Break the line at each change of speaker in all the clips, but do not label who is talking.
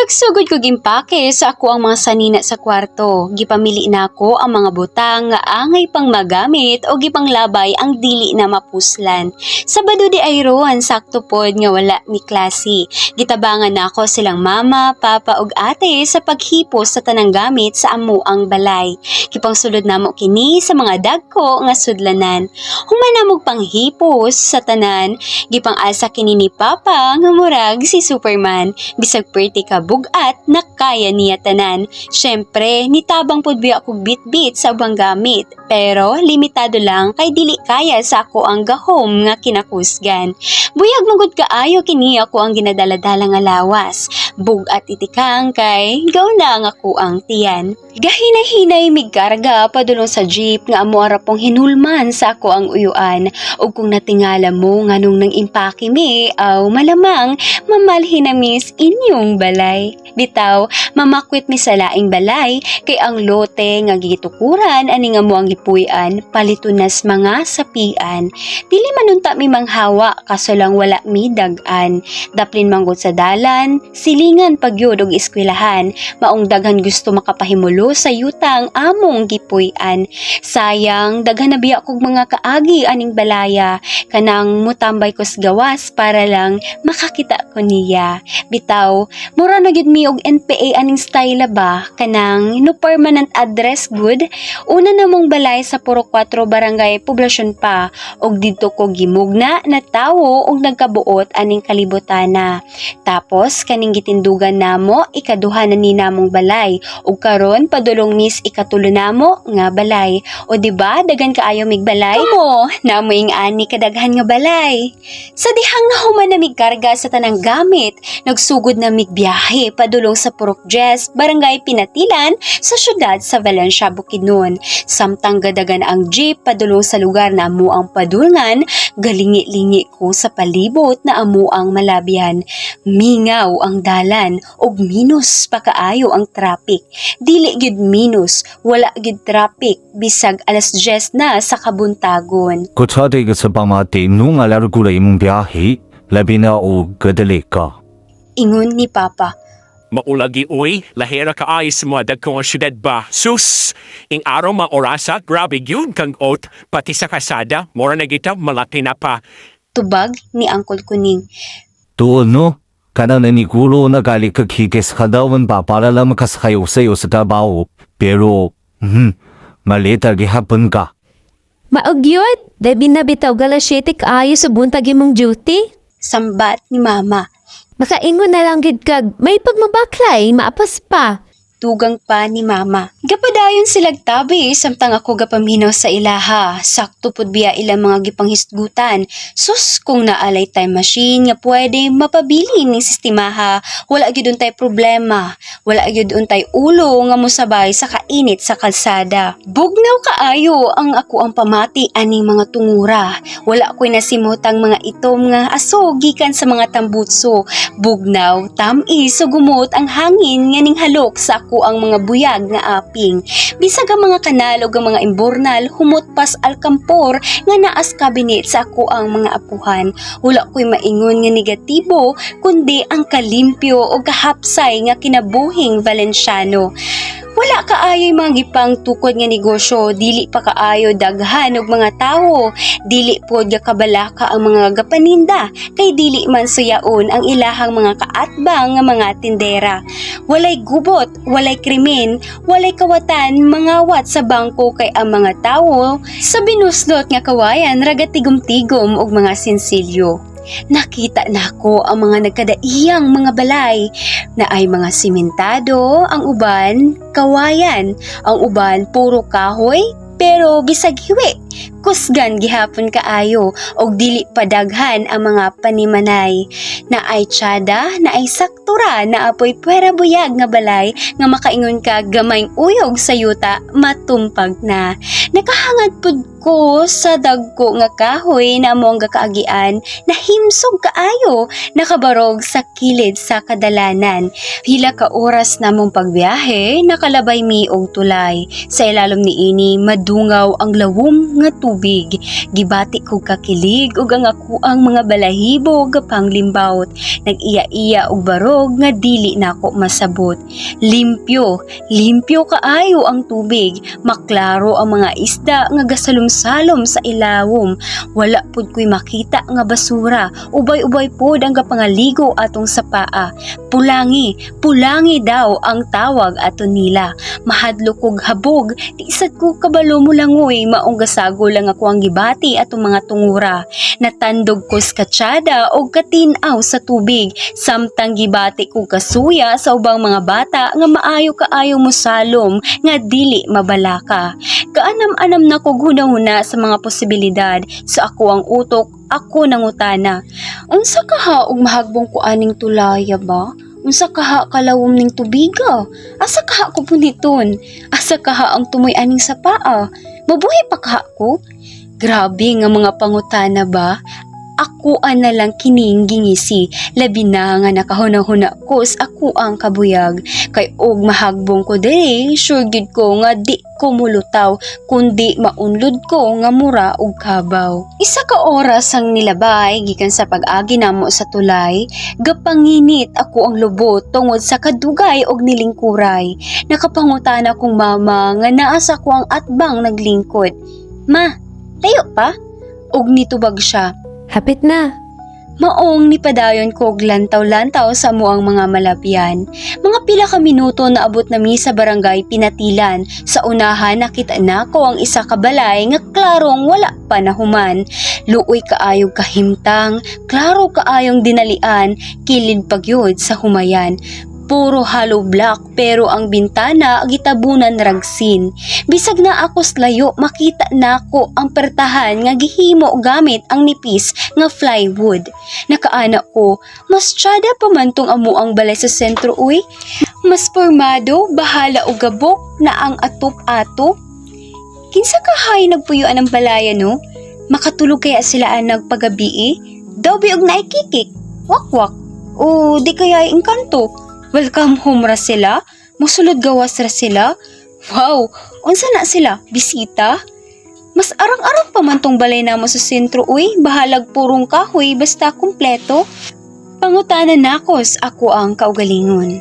Nagsugod ko gimpake sa ako ang mga sanina sa kwarto. Gipamili na ako ang mga butang nga angay pang magamit o gipanglabay ang dili na mapuslan. Sabado di ay roon sakto pod nga wala mi klase. Gitabangan na ako silang mama, papa ug ate sa paghipos sa tanang gamit sa amo ang balay. Gipangsulod namo kini sa mga dagko nga sudlanan. Human namog panghipos sa tanan, gipang-asa kini ni papa nga murag si Superman. Bisag perti ka bugat na kaya niya tanan. Syempre, nitabang pod biya kog bit-bit sa ubang gamit, pero limitado lang kay dili kaya sa ako ang gahom nga kinakusgan. Buyag mangud kaayo kini ako ang ginadala-dala nga lawas. Bugat itikang kay gaw na ang ako ang tiyan. Gahinay-hinay migkarga padulong sa jeep nga amo arapong hinulman sa ako ang uyuan. Ug kung natingala mo nganong nang impake mi, aw malamang mamalhin na mis inyong balay. Bitaw, mamakwit mi sa laing balay kay ang lote nga gitukuran ani nga mo ang gipuy-an palitunas mga sapian. Dili manunta mi manghawa kaso lang wala mi dag-an. Daplin manggod sa dalan, silingan pagyud og eskwelahan. Maong daghan gusto makapahimulo sa yutang among gipuy-an. Sayang daghan na biya kog mga kaagi aning balaya kanang mutambay ko sa gawas para lang makakita ko niya. Bitaw, mura na gyud mi og NPA aning style ba kanang no permanent address good. Una namong balay sa Puro 4 barangay poblasyon pa og didto ko gimugna na tawo og nagkabuot aning kalibutana. Tapos kaning gitindugan namo ikaduha na ni namong balay ug karon padulong mis ikatulo namo nga balay. O diba daghan kaayo mig balay mo namo ing ani kadaghan nga balay. Sa dihang nahuman na migkarga sa tanang gamit, nagsugod na migbiyahe padulong sa Purok Jess, barangay Pinatilan sa syudad sa Valencia, Bukidnon. Samtang gadagan ang jeep padulong sa lugar na amo ang padulngan, galingi-lingi ko sa palibot na amo ang malabyan. Mingaw ang dalan ug minus pa kaayo ang traffic. Dili gyud minus, wala gyud traffic bisag alas 10 na sa kabuntagon.
個車地嘅十八碼點弄阿拉古嚟唔比起，裏邊啊我覺得嚟ka。
Ingon ni Papa.
Maulagi uy, lahera ka ay sa mga dagkong syudad ba? Sus, ing araw mga orasa, grabe yun kang ot, pati sa kasada, mora na kita malaki na pa.
Tubag ni Uncle Kuning.
Doon no, kana na ni gulo na gali kakikis kadawan pa para lang makasayo sa'yo sa trabaho. Pero, malita gihapon ka.
Maugyod, dabi na bitaw galasyetik ayo sa buntag imong duty.
Sambat ni Mama.
Makaingon na lang gid kag may pagmabaklay, maapas pa.
Tugang pa ni Mama. Gapadayon silag tabi, samtang ako gapaminaw sa ilaha. Sakto pud biya ilang mga gipanghisgutan. Sus, kung naalay time machine nga pwede mapabili ning sistemaha, wala gyud untay problema. Wala gyud untay ulo nga mosabay sa kainit sa kalsada. Bugnaw kaayo ang ako ang pamati aning mga tungura. Wala ko'y nasimotang mga itom nga aso gikan sa mga tambutso. Bugnaw, tamis so gumot ang hangin nga ning halok sa ako ang mga buyag nga aping. Bisag ang mga kanal ug ang mga imbornal humot pas alkampor nga naas kabinet sa ako ang mga apuhan. Wala ko'y maingon nga negatibo kundi ang kalimpyo o kahapsay nga kinabuhing Valenciano. Wala kaayo'y mga gipang tukod nga negosyo, dili pa kaayo daghan og mga tawo, dili pod nga kabalaka ang mga gapaninda, kay dili man suyaon ang ilahang mga kaatbang nga mga tindera. Walay gubot, walay krimen, walay kawatan mangawat sa bangko kay ang mga tawo sa binuslot nga kawayan ragatigom-tigom og mga sensilyo. Nakita nako ang mga nagkadaiyang mga balay na ay mga simentado, ang uban kawayan, ang uban puro kahoy pero bisag hiwi. Kusgan gihapon kaayo og dili padaghan ang mga panimanay. Na ay tsada, na ay saktura, na apoy puwera buyag nga balay nga makaingon ka gamayng uyog sa yuta matumpag na. Nakahangad pud ko sa dagko nga kahoy na among gakaagian na himsog kaayo nakabarog sa kilid sa kadalanan. Pila ka oras namong pagbiyahe nakalabay mi og tulay. Sa ilalom niini madungaw ang lawom nga nga tubig. Gibati ko kakilig ug ang ako ang mga balahibo gapang limbawt. Nag-iya-iya og barog nga dili nako masabot. Limpyo kaayo ang tubig. Maklaro ang mga isda nga gasalom-salom sa ilawom. Wala pud ko'y makita nga basura. Ubay-ubay pod ang gapangaligo atong sa paa. Pulangi daw ang tawag ato nila. Mahadlo kog habog, di sad ko kabalo mo langoy, maong gasago lang ako ang gibati atong mga tungura. Natandog ko sa katsada o katinaw sa tubig, samtang gibati ko kasuya sa ubang mga bata nga maayo kaayo mo salom nga dili mabalaka. Kaanam-anam na ko hunahuna sa mga posibilidad sa ako ang utok, ako nangutana. Unsa kaha og mahagbong ko aning tulaya ba? Unsa kaha kalawom ning tubiga? Asa kaha ko puniton? Asa kaha ang tumoy aning sa paa? Mabuhi pa kaha ko? Grabe nga mga pangutana ba? Ako na lang kining gingisi, labi na nga nakahuna-huna ko sa ako ang kabuyag. Kay og mahagbong ko diri, sure gid ko nga di ko mulutaw, kundi maunlod ko nga mura og kabaw. Isa ka oras ang nilabay gikan sa pag-agi namo sa tulay, gapanginit ako ang lubot tungod sa kadugay og nilingkuray. Nakapangutana kong mama nga naa sa ko ang atbang naglingkod. Ma, tayo pa? Og nitubag siya.
Hapit na.
Maong nipadayon ko og lantaw-lantaw sa amuang mga malabyan. Mga pila ka minuto na abot nami sa barangay Pinatilan. Sa unahan nakita na ko ang isa ka balay nga klarong wala pa nahuman. Luoy kaayog kahimtang, klaro kaayong dinalian, kilid pagyod sa humayan. Puro hollow block pero ang bintana gitabunan ragsin. Bisag na akos layo makita nako ang pertahan nga gihimo gamit ang nipis nga plywood. Nakaana ko, mas tiyada pa man tong amo ang balay sa sentro uy. Mas formado, bahala og gabok na ang atop-atop. Kinsa kahay nagpuyuan ng balaya no? Makatulog kaya sila ang nagpagabi? Daw biog na ikikik, wakwak, o di kaya engkanto. Welcome home ra sila? Musulod gawas ra sila? Wow, unsa na sila? Bisita? Mas arang-arang pa man tong balay namo sa sentro uy, bahalag purong kahoy basta kumpleto. Pangutanan nakos ako ang kaugalingon.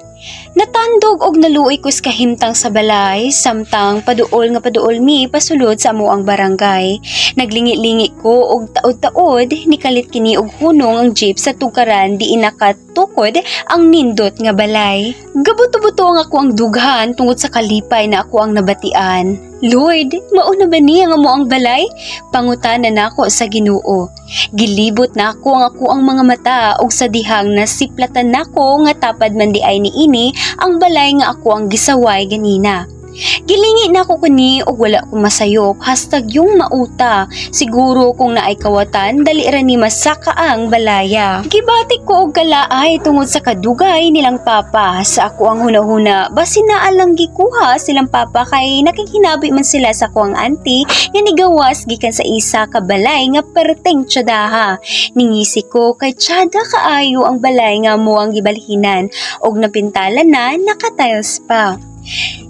Natandog og naluoy ko sa kahimtang sa balay, samtang paduol mi pasulod sa amo ang barangay. Naglingi-lingi ko og taod-taod, nikalit kini og hunong ang jeep sa tukaran di nakatukod ang nindot nga balay. Gabuto-buto nga ako ang dughan tungod sa kalipay na ako ang nabatian. Lord, mauna ba niya nga mo ang balay? Pangutanan nako sa Ginoo. Gilibot nako ang mga mata og sa dihang nasiplatan nako nga tapad man di ay niini ang balay nga ako ang gisaway ganina. Gilingi na ako kani og wala ko masayop, hashtag yung mauta. Siguro kung naay kawatan, dali ra ni masaka ang balaya. Gibati ko og kalaay tungod sa kadugay nilang papa. Sa ako ang hunahuna, basin na alang gikuha silang papa kay nakikinabi man sila sa ko ang auntie nga nigawas gikan sa isa ka balay nga perteng tsadaha. Ningisi ko kay tsada kaayo ang balay nga mo ang gibalhinan og napintalan na nakatiles pa.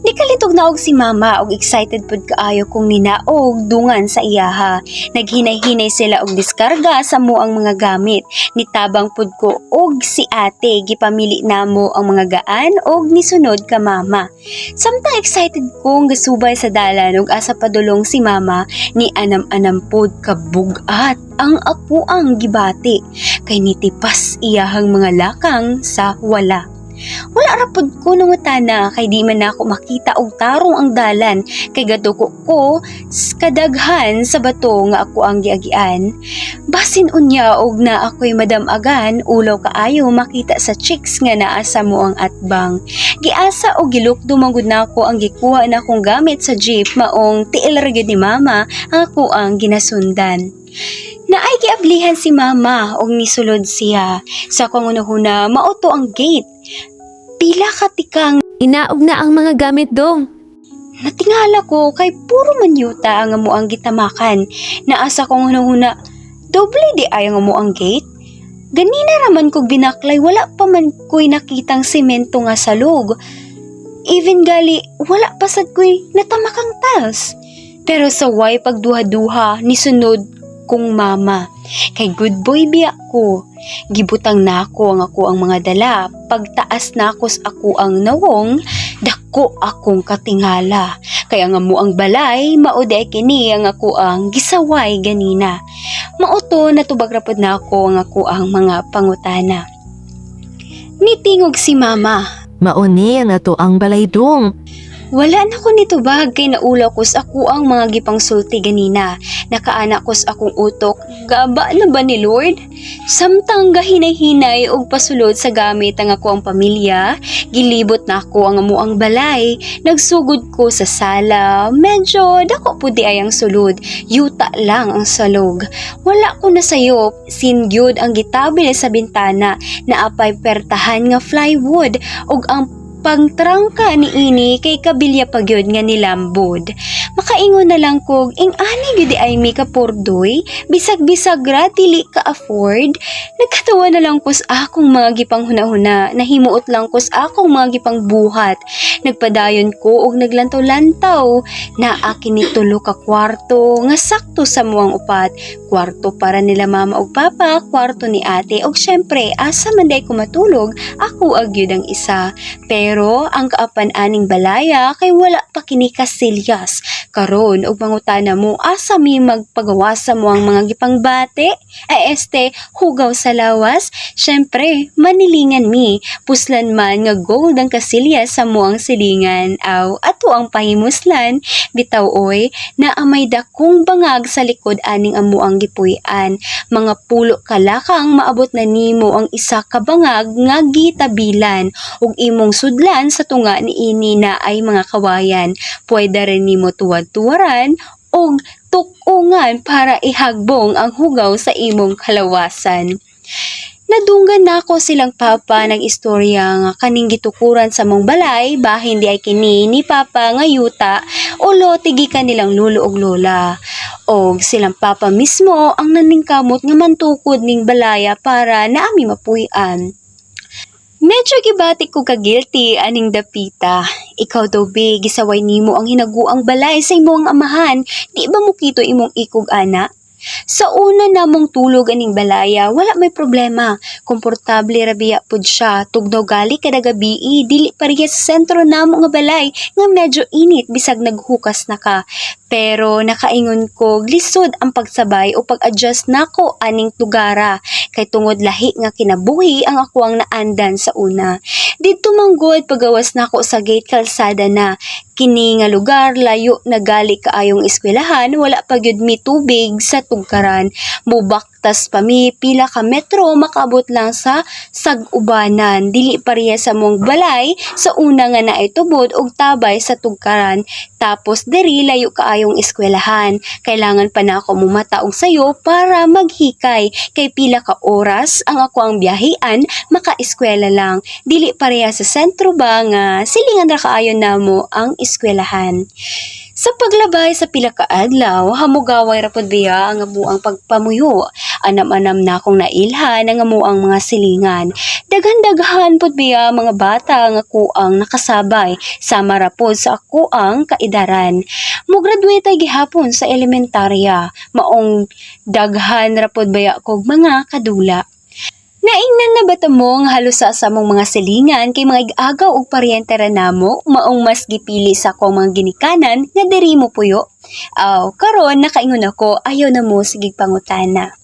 Nikalitog na og si mama og excited pud kaayo kong ninaog dungan sa iyaha. Naghinay-hinay sila og diskarga sa mo ang mga gamit. Nitabang pud ko og si ate gipamili namo ang mga gaan og nisunod ka mama. Samtang excited kong gasubay sa dalan og asa padulong si mama ni anam-anam pud kabugat ang apo ang gibati kay nitipas iyahang mga lakang sa wala. Wala ra pud ko nangutana kay di man ako makita og tarong ang dalan kay gaduko ko kadaghan sa bato nga ako ang giagian. Basin unya og na ako'y madam-agan ulaw kaayo makita sa chicks nga naa sa mo ang atbang. Giasa og gilukdo manggod nako ang gikuha na kong gamit sa jeep maong tiil ra gyud ni mama ang ako ang ginasundan. Naay giablihan si mama og nisulod siya. Sa kununahuna mauto ang gate. Pila ka tikang
Inaog na ang mga gamit dong.
natingala ko kay puro man yuta ang amo ang gitamakan. Naasa kong hunahuna, doble di ay ang amo ang gate. Ganina raman kog binaklay, wala pa man ko'y nakitang semento nga salog. Even gali, wala pasad ko'y natamakang tiles. Pero sa way pagduha-duha ni sunod kong mama. Kay good boy biya ko. Gibutang nako ang ako ang mga dala. Pagtaas nako sa ako ang nawong, dako akong katingala. Kaya nga mo ang balay, mauday kini ang ako ang gisaway ganina. Mauto natubag rapod nako ang ako ang mga pangutana. Nitingog si mama.
Mauni na to ang balaydong.
Wala na ko nitubag kay naulaw ko sa ako ang mga gipang sulti ganina. Nakaanak ko sa akong utok, gaba na ba ni Lord? Samtang gahinay-hinay og pasulod sa gamit ang ako ang pamilya, gilibot na ako ang amuang balay, nagsugod ko sa sala, medyo dako pudi ay ang sulod, yuta lang ang salog. Wala ko nasayop, singyud ang gitabil sa bintana na apay pertahan nga plywood ug ang pangtrangka ni ini kay kabilya pagyod nga nilambod. Makaingon na lang kog, ani gudi ay mi kapurdoy, bisag-bisag ra dili ka afford. Nagkatawa na lang ko sa akong mga gipang hunahuna, nahimuot lang ko sa akong mga gipang buhat. Nagpadayon ko og naglantaw-lantaw, na akin ni tulo ka kwarto, nga sakto sa muang upat. Kwarto para nila mama og papa, kwarto ni ate, og syempre, asa man day ko matulog, ako agyud ang isa. Pero ang kaapan-aning balaya kay wala pa kini kasilyas. Karon og mangutana mo asa mi magpagawas mo ang mga gipang bate? Ay hugaw sa lawas? Syempre, manilingan mi. Puslan man nga gold ang kasilyas sa muang silingan. Aw, ato ang pahimuslan. Bitaw oy, na amay dakong bangag sa likod aning amo ang gipuy-an. Mga pulo kalakang maabot na nimo ang isa ka bangag nga gitabilan ug imong sudlan sa tunga ni ini na ay mga kawayan. Pwede rin nimo tuwad-tuwaran o tukungan para ihagbong ang hugaw sa imong kalawasan. Nadunggan na ako silang papa ng istorya nga kaning gitukuran sa mong balay bahin di ay kini ni papa nga yuta ulo tigikan nilang lolo og lola. Og silang papa mismo ang naningkamot nga mantukod ning balaya para naami mapuy-an. Medyo gibati ko ka-guilty aning dapita. Ikaw daw be, gisaway nimo ang hinaguang balay sa imong amahan. Di ba mo kito imong ikog ana? Sa una namong tulog aning balaya, wala may problema. Komportable rabiya pud siya. Tugnaw gali kada gabi, dili pareha sa sentro namo nga balay nga medyo init bisag naghukas na ka. Pero nakaingon ko, lisod ang pagsabay o pag-adjust nako aning tugara. Kay tungod lahi nga kinabuhi ang ako ang naandan sa una. Dito manggod pagawas nako sa gate kalsada na. Kini nga lugar layo na gali kaayong eskwelahan, wala pa gyud mi tubig sa tugkaran. Mubaktas pa mi pila ka metro makabot lang sa Sagubanan. Dili pareha sa mong balay sa una nga naay tubod og tabay sa tugkaran. Tapos diri layo kaayong eskwelahan. Kailangan pa na ako mumata og sayo para maghikay. Kay pila ka oras ang ako ang biyahean, maka-eskwela lang. Dili pareha sa sentro ba nga silingan ra kaayo namo ang eskwelahan. Sa paglabay sa pila ka adlaw, hamugaway ra pud biya ang amuang pagpamuyo. Anam-anam na akong nailhan ang amuang mga silingan. Daghan-daghan pud biya mga bata nga kuang nakasabay sama ra pud sa ako ang kaidaran. Mo-graduate ay gihapon sa elementarya. Maong daghan ra pud biya kog mga kadula. Naingnan na bata mo nga halos sa mong mga silingan kay mga igagaw og paryente ra namo maong mas gipili sa akong mga ginikanan nga diri mo puyo. Aw, karon nakaingon ako ayaw na mo sige pangutana.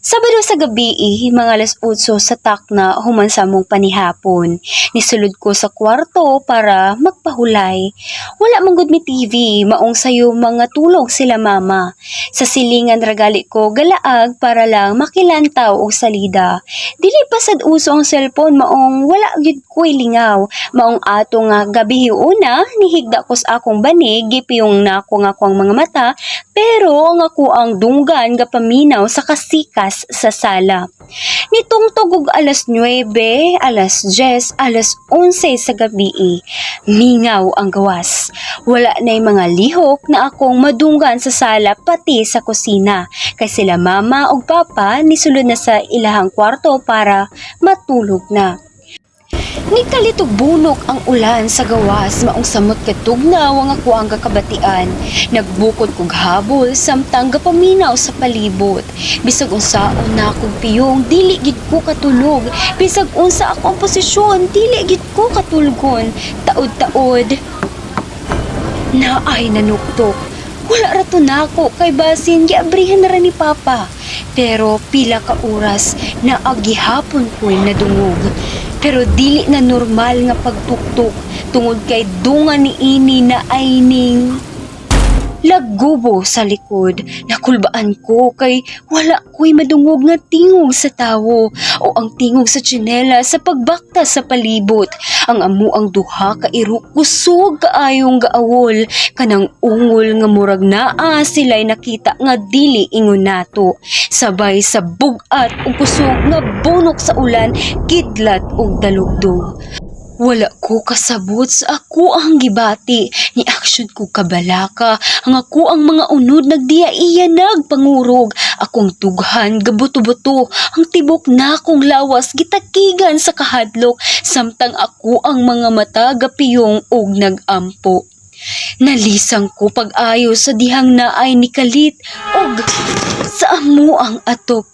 Sabado sa gabi, mga 8:00 sa takna human sa mong panihapon. Nisulod ko sa kwarto para magpahulay. Wala man gud mi TV, maong sayo mga tulog sila mama. Sa silingan ragali ko galaag para lang makilantaw og salida. Dili pa sad uso ang cellphone maong wala gyud ko'y lingaw. Maong ato nga gabi una, nihigda ko sa akong banig, gipiyong nako nga akong mga mata, pero nga ko ang dunggan gapaminaw sa kasikas sa sala. Nitong tugog alas 9, alas 10, alas 11 sa gabi, mingaw ang gawas. Wala na'y mga lihok na akong madunggan sa sala pati sa kusina. Kay sila mama o papa nisulod na sa ilahang kwarto para matulog na. Ni kalitog bunok ang ulan sa gawas maong samot katugnaw ang ako ang kakabatian. Nagbukod kog habol samtang gapaminaw sa palibot. Bisag unsaon na akong piyong dili gid ko katulog. Bisag unsa ako ang posisyon dili gid ko katulgon. Taod-taod na ay nanuktok. Wala rato na ako kay basin giabrihan na ra ni Papa. Pero pila ka oras na agihapon ko'y nadungog. Pero dili na normal nga pagtuktok tungod kay dungan ni ini na ay ning lagubo sa likod. Nakulbaan ko kay wala ko'y madungog nga tingog sa tawo o ang tingog sa tsinela sa pagbakta sa palibot. Ang amuang duha ka iro kusog kaayong gaawol kanang ungol nga murag naa sila'y nakita nga dili ingon nato. Sabay sa bugat ug kusog nga bunok sa ulan, kidlat ug dalugdog. Wala ko kasabot sa ako ang gibati, ni aksyon ko kabalaka, ang ako ang mga unod nagdiaiya nagpangurog, akong tughan gabuto-buto, ang tibok na akong lawas gitakigan sa kahadlok, samtang ako ang mga mata gapiyong og nagampo. Nalisang ko pag-ayo sa dihang naay ni Kalit og sa amo ang atop.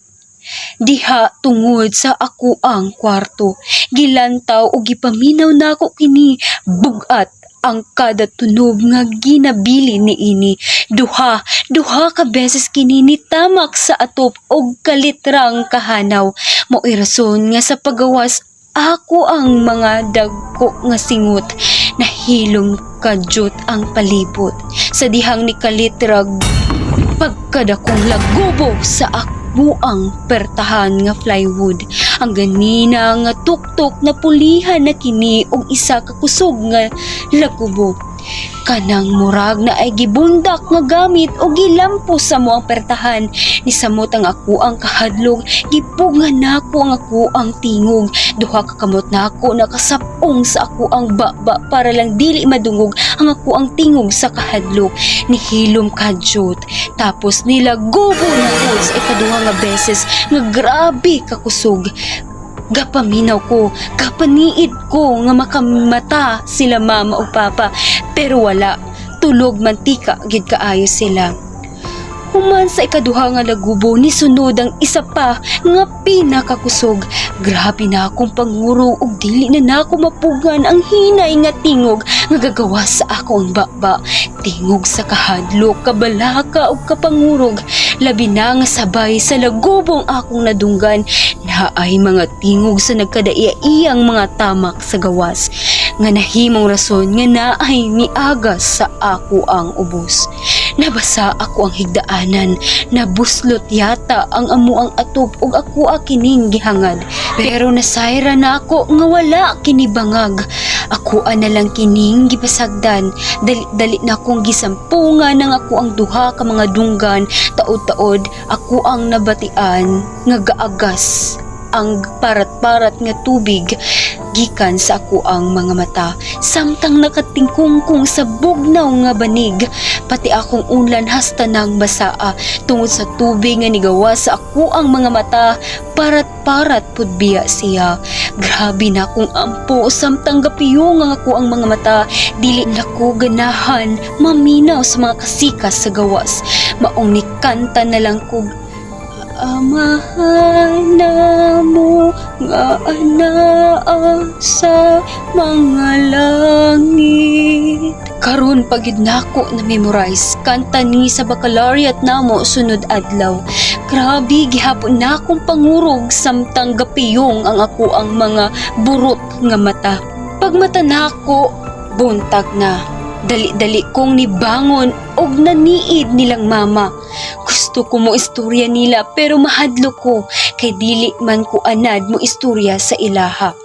Diha tungod sa ako ang kwarto. Gilantaw o gipaminaw na ako kini. Bugat ang kada tunog nga ginabili ni ini. Duha ka beses kini nitamak sa atop og kalitrang kahanaw. Mao'y rason nga sa pagawas ako ang mga dagko nga singot. Nahilom kadyot ang palibot. Sa dihang ni kalitrag pagkadakong lagubo sa ako buang pertahan nga plywood. Ang ganina nga tuktok na pulihan na kini og isa ka kusog nga lagubo. Kanang murag na ay gibundak nga gamit o gilampo sa moang pertahan. Ni samot ang ako ang kahadlog, gipugan na ako ang ako ang tingog. Duha ka kamot na ako nakasapong sa ako ang baba para lang dili madungog ang ako ang tingog sa kahadlog. Nihilom kadyot. Tapos nila gubo na ko sa ikaduha nga beses nga grabe kakusog. Gapaminaw ko, kapaniid ko nga makamata sila mama o papa, pero wala, tulog mantika gid kaayo sila. Human sa ikaduha nga lagubo ni sunod ang isa pa nga pinakakusog. Grabe na akong panguro ug dili na nako mapugan ang hinay nga tingog nga gagawa sa akong baba. Tingog sa kahadlok, kabalaka ug kapangurog. Labi na nga sabay sa lagubong akong nadunggan na ay mga tingog sa nagkadaiya-iyang mga tamak sa gawas. Nga nahimong rason nga naay miagas sa ako ang ubos. Nabasa ako ang higdaanan, nabuslot yata ang amuang atop ug ako kining gihangad. Pero nasayra na ako nga wala kini bangag. Ako na lang kining gipasagdan, dali na akong gisampungan ng ako ang duha ka mga dunggan, taod-taod ako ang nabatian nga gaagas ang parat-parat nga tubig gikan sa ako ang mga mata, samtang nakatingkungkong sa bugnaw nga banig, pati akong unlan hasta nang basaa tungod sa tubig nga nigawa sa ako ang mga mata, parat-parat pud biya siya. Grabe na akong ampo, samtang gapiyong ang ako ang mga mata, dili na ko ganahan maminaw sa mga kasikas sa gawas. Maong ni kanta na lang ko, amahan na mo nga anaa sa mga langit. Karon pagid nako na memorize kanta ni sa baccalaureate namo sunod adlaw. Grabe gihapon na akong pangurog samtang gapiyong ang ako ang mga burot nga mata. Pagmata nako buntag na. Dali-dali kong nibangon og naniid nilang mama. Gusto ko mo istorya nila pero mahadlo ko kay dili man ko anad mo istorya sa ilaha.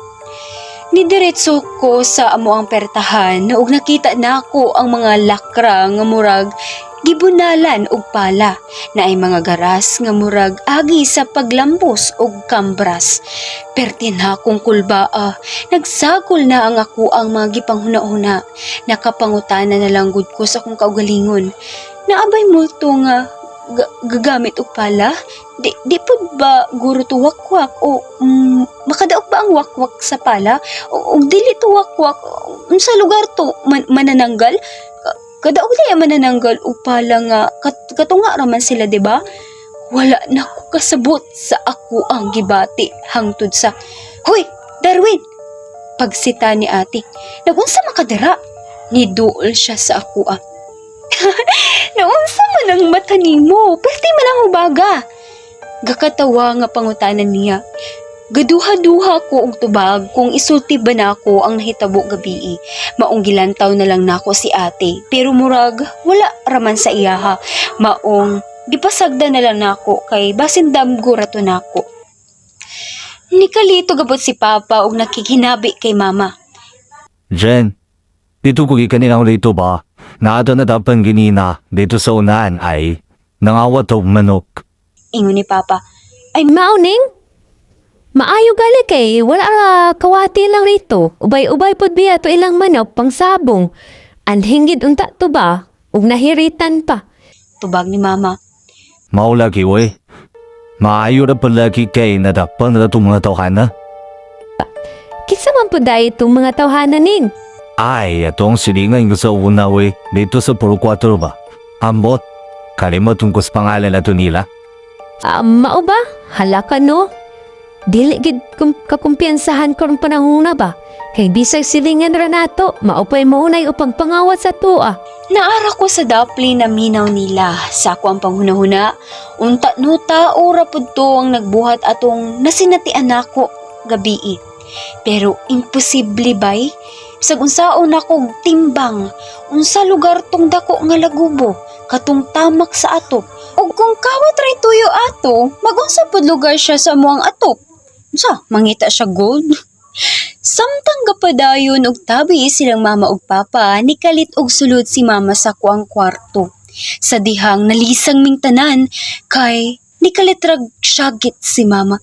Nidiretso ko sa amo ang pertahan na og nakita na ako ang mga lakra nga murag gibunalan og pala na ay mga garas nga murag agi sa paglambos og kambras. Pertin na akong kulbaa, nagsagol na ang ako ang mga gipanghuna-huna. Nakapangutana na lang gud ko sa akong kaugalingon. Naabay multo nga gagamit og pala? Di po ba guro to wakwak o makadaog ba ang wakwak sa pala? O dili to wakwak sa lugar to manananggal? Kadaog di manananggal og pala nga katunga raman sila, di ba? Wala na ko kasabot sa ako ang gibati hangtod sa Hoy, Darwin! Pagsita ni ate, nagunsa makadara? Niduol siya sa ako Naunsa man ang mata nimo, perti man ang hubaga. Gakatawa nga pangutanan niya. Gaduha-duha ko og tubag kung isulti ba nako ang nahitabo gabi. Maong gilantaw na lang nako si ate, pero murag wala raman sa iyaha. Maong gipasagda na lang nako kay basin damgo rato nako. Nikalito gabot si Papa og nakikinabi kay Mama.
Jen, dito ko kanina ulit ba? Naado na dapat ginina dito sa unahan ay nangawat o manok.
Ingon ni Papa.
Ay mauning? Maayo gali kay wala ra kawati lang rito. Ubay-ubay pod biya to ilang manok pang sabong. Anhinggid unta to ba? Ug nahiritan pa.
Tubag ni Mama.
Maulagi we. Maayo na palagi kay nadapan na itong mga tawhana.
Kinsa man po dahil itong mga tawhanan ning?
Ay, itong silingan ko sa una we dito sa Puro 4 ba? Ambot, kalimatong ko sa pangalan na to nila.
Mao ba? Hala ka no? Dili gid kakumpiyansahan ko rin panahuna ba? Kay bisag silingan ra nato, maupay maunay upang pangawat sa tua.
Naara ko sa dapli na minaw nila. Sa ako ang panghunahuna. Unta no tao ra pud to ang nagbuhat atong nasinatian nako gabi. Pero imposible bay? Bisag unsaon ako timbang. Unsa lugar tong dako nga lagubo? Katong tamak sa atop. Og kung kawat ray tuyo ato, magunsa pud lugar siya sa muang atop. Unsa, mangita siya gold? Samtang gapadayon og tabi silang mama ug papa, nikalit og sulod si mama sa kuang kwarto. Sa dihang nalisang ming tanan, kay nikalit rag syagit si mama.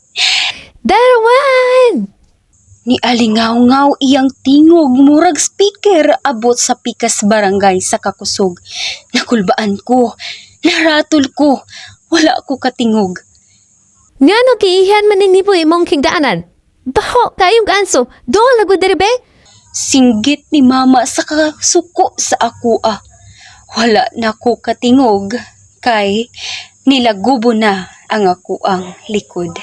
Darwan!
Ni alingaw-ngaw iyang tingog murag speaker abot sa pikas barangay sa Kakusog. Nakulbaan ko, naratol ko, wala ko katingog.
Nga no kiihan man ni po imong kingdaanan. Baho kayong ganso, doon lagod deribe?
Singgit ni mama sa kasuko sa ako Wala na ko katingog, kay nilagubo na ang ako ang likod.